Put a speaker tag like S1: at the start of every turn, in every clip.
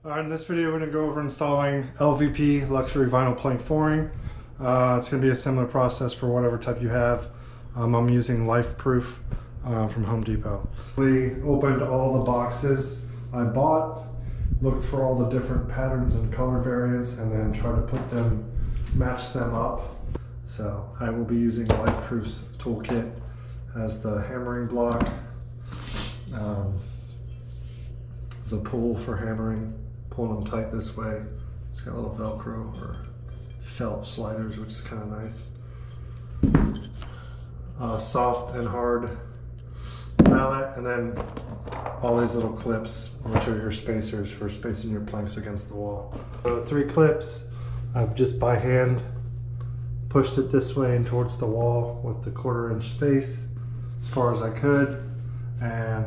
S1: Alright, in this video we're going to go over installing LVP luxury vinyl plank flooring. It's going to be a similar process for whatever type you have. I'm using Life Proof from Home Depot. We opened all the boxes I bought, looked for all the different patterns and color variants, and then try to match them up. So I will be using Life Proof's toolkit as the hammering block, the pull for hammering, pulling them tight this way. It's got a little Velcro or felt sliders, which is kind of nice. Soft and hard mallet, and then all these little clips, which are your spacers for spacing your planks against the wall. So 3 clips, I've just by hand pushed it this way and towards the wall with the 1/4 inch space as far as I could, and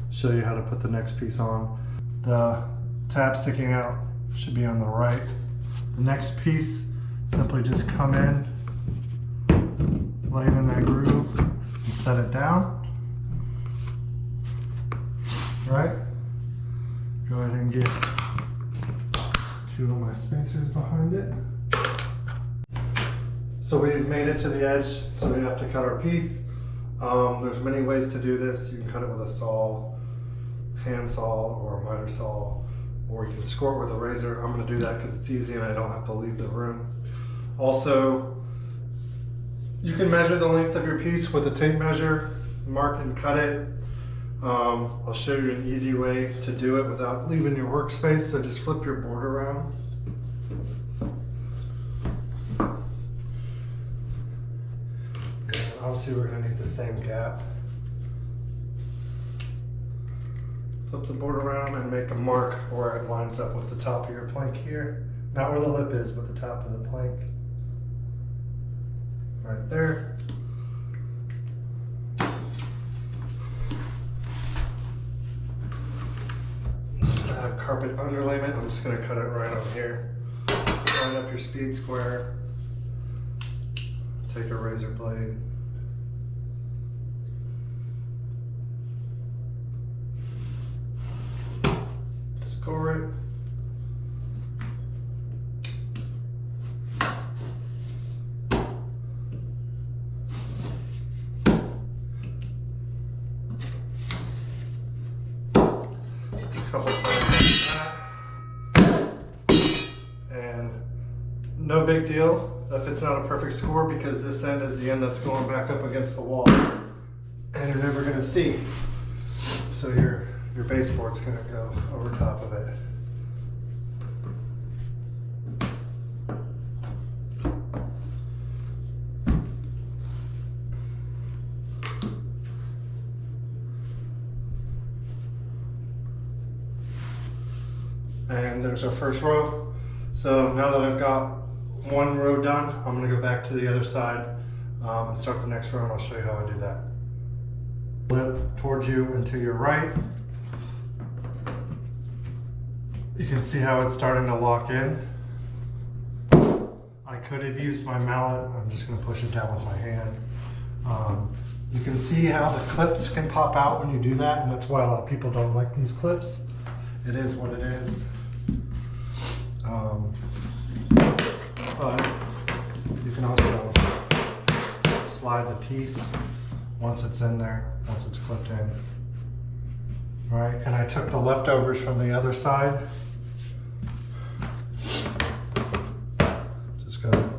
S1: show you how to put the next piece on. The tab sticking out should be on the right. The next piece, simply just come in, lay it in that groove, and set it down. Right? Go ahead and get 2 of my spacers behind it. So we've made it to the edge, so we have to cut our piece. There's many ways to do this. You can cut it with a saw, hand saw, or a miter saw, or you can score it with a razor. I'm going to do that because it's easy and I don't have to leave the room. Also, you can measure the length of your piece with a tape measure, mark and cut it. I'll show you an easy way to do it without leaving your workspace. So just flip your board around. And obviously we're going to need the same gap. Flip the board around and make a mark where it lines up with the top of your plank here. Not where the lip is, but the top of the plank. Right there. Since I have carpet underlayment, I'm just going to cut it right on here. Line up your speed square. Take a razor blade. Score it. Couple times like that. And no big deal if it's not a perfect score, because this end is the end that's going back up against the wall and you're never going to see. So your baseboard's going to go over top of it. And there's our first row. So now that I've got one row done, I'm going to go back to the other side and start the next row, and I'll show you how I do that. Flip towards you and to your right. You can see how it's starting to lock in. I could have used my mallet. I'm just going to push it down with my hand. You can see how the clips can pop out when you do that, and that's why a lot of people don't like these clips. It is what it is. But you can also slide the piece once it's in there, once it's clipped in. All right, and I took the leftovers from the other side. Just gonna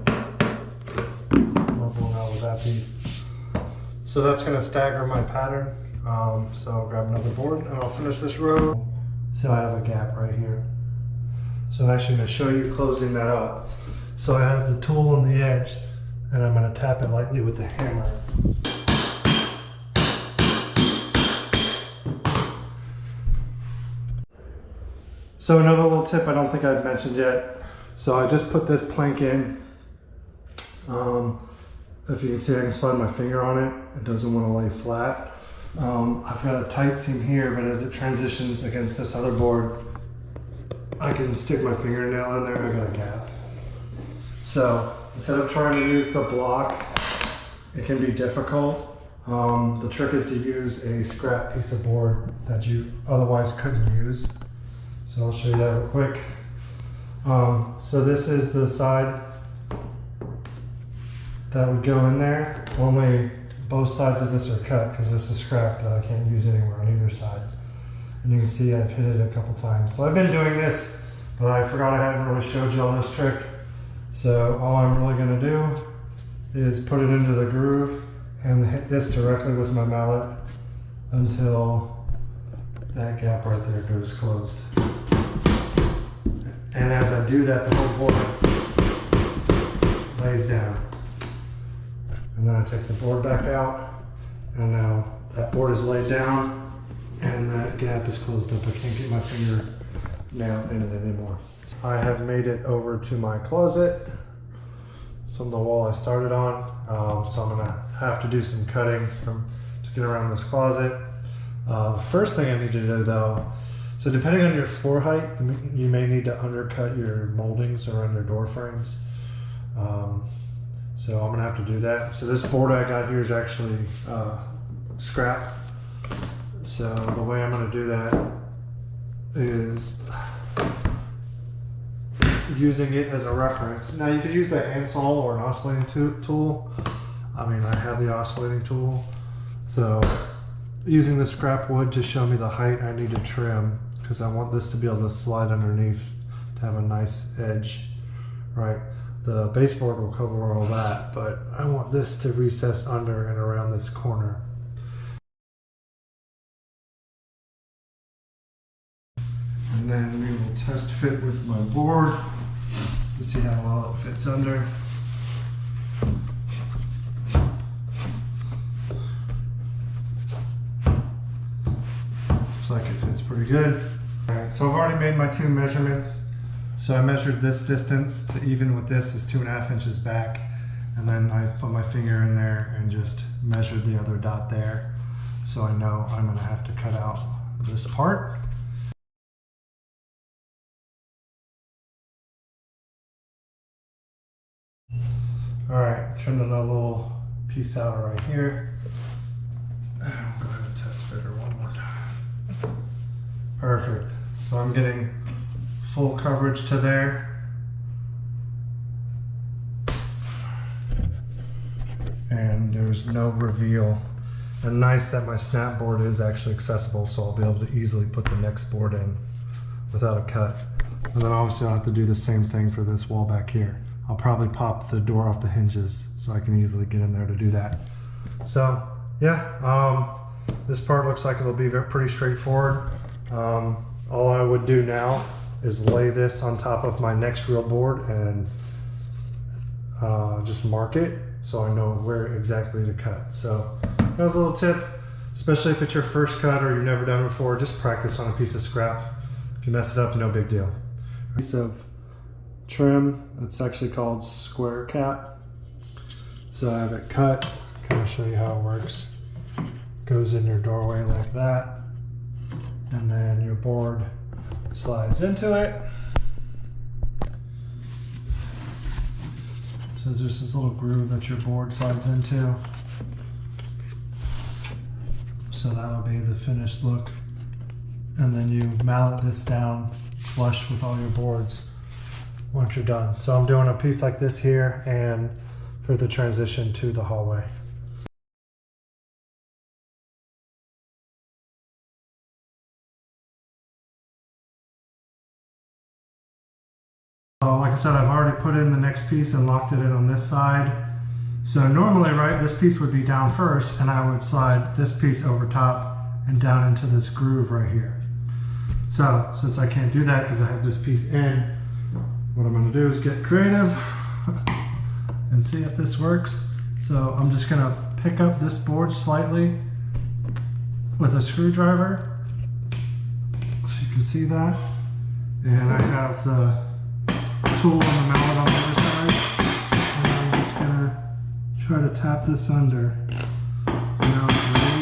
S1: level out with that piece. So that's gonna stagger my pattern. So I'll grab another board and I'll finish this row. So I have a gap right here. So I'm actually going to show you closing that up. So I have the tool on the edge, and I'm going to tap it lightly with the hammer. So another little tip I don't think I've mentioned yet. So I just put this plank in. If you can see, I can slide my finger on it. It doesn't want to lay flat. I've got a tight seam here, but as it transitions against this other board, I can stick my fingernail in there. I got a gap. So instead of trying to use the block, it can be difficult. The trick is to use a scrap piece of board that you otherwise couldn't use. So I'll show you that real quick. So this is the side that would go in there. Only both sides of this are cut because this is scrap that I can't use anywhere on either side. And you can see I've hit it a couple times. So I've been doing this, but I forgot I hadn't really showed you all this trick. So all I'm really gonna do is put it into the groove and hit this directly with my mallet until that gap right there goes closed. And as I do that, the whole board lays down. And then I take the board back out, and now that board is laid down and that gap is closed up. I can't get my finger nail in it anymore. I have made it over to my closet. It's on the wall I started on, so I'm gonna have to do some cutting to get around this closet. The first thing I need to do though, so depending on your floor height, you may need to undercut your moldings around your door frames. So I'm gonna have to do that. So this board I got here is actually scrap. So the way I'm gonna do that is using it as a reference. Now you could use a handsaw or an oscillating tool. I mean, I have the oscillating tool. So using the scrap wood to show me the height I need to trim, because I want this to be able to slide underneath to have a nice edge, right? The baseboard will cover all that, but I want this to recess under and around this corner. And then we will test fit with my board to see how well it fits under. Looks like it fits pretty good. All right, so I've already made my 2 measurements. So I measured this distance to even with this is 2.5 inches back. And then I put my finger in there and just measured the other dot there. So I know I'm gonna have to cut out this part. All right, trimmed another little piece out right here. I'll go ahead and test fit her one more time. Perfect. So I'm getting full coverage to there. And there's no reveal. And nice that my snap board is actually accessible, so I'll be able to easily put the next board in without a cut. And then obviously I'll have to do the same thing for this wall back here. I'll probably pop the door off the hinges so I can easily get in there to do that. So yeah, this part looks like it'll be pretty straightforward. All I would do now is lay this on top of my next real board and just mark it so I know where exactly to cut. So another little tip, especially if it's your first cut or you've never done it before, just practice on a piece of scrap. If you mess it up, no big deal. Piece of trim, it's actually called square cap. So I have it cut, kind of show you how it works. Goes in your doorway like that, and then your board slides into it. So there's this little groove that your board slides into. So that'll be the finished look. And then you mallet this down flush with all your boards once you're done. So I'm doing a piece like this here and for the transition to the hallway. Like I said, I've already put in the next piece and locked it in on this side. So normally, right, this piece would be down first and I would slide this piece over top and down into this groove right here. So since I can't do that because I have this piece in, what I'm gonna do is get creative and see if this works. So I'm just gonna pick up this board slightly with a screwdriver, so you can see that. And I have the tool and the mallet on the other side. And I'm just gonna try to tap this under. So now it's ready.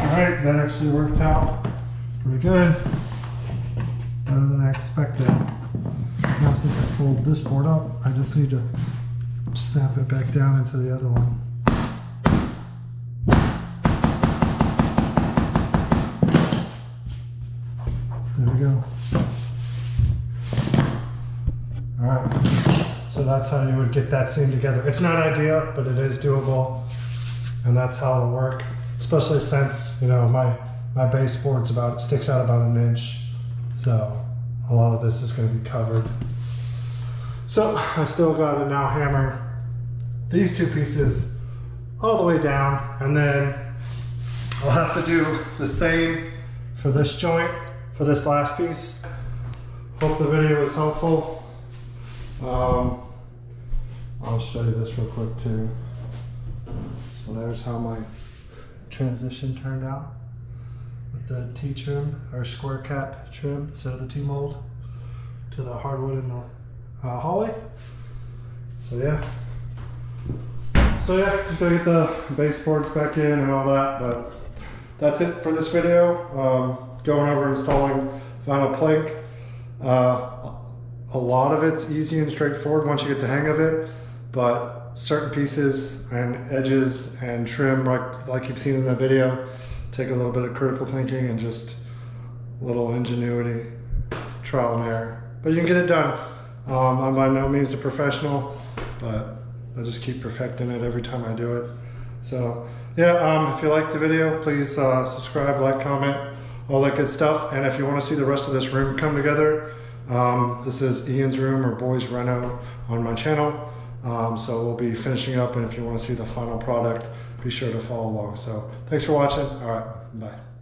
S1: Alright, that actually worked out pretty good. better than I expected. Now since I pulled this board up, I just need to snap it back down into the other one. There we go. All right, so that's how you would get that seam together. It's not ideal, but it is doable, and that's how it'll work. Especially since, you know, my baseboard's sticks out about 1 inch, so a lot of this is going to be covered. So I still got to now hammer these two pieces all the way down, and then I'll have to do the same for this joint, for this last piece. Hope the video was helpful. I'll show you this real quick too. So there's how my transition turned out with the T-trim, or square cap trim, to the T-mold, to the hardwood in the hallway. So yeah, just gotta get the baseboards back in and all that, but that's it for this video. Going over installing vinyl plank. A lot of it's easy and straightforward once you get the hang of it, but certain pieces and edges and trim, like you've seen in the video, take a little bit of critical thinking and just a little ingenuity, trial and error. But you can get it done. I'm by no means a professional, but I just keep perfecting it every time I do it. So yeah, if you liked the video, please subscribe, like, comment, all that good stuff. And if you want to see the rest of this room come together, this is Ian's room, or Boys Reno, on my channel. So we'll be finishing up, and if you want to see the final product, be sure to follow along. So thanks for watching. All right, bye.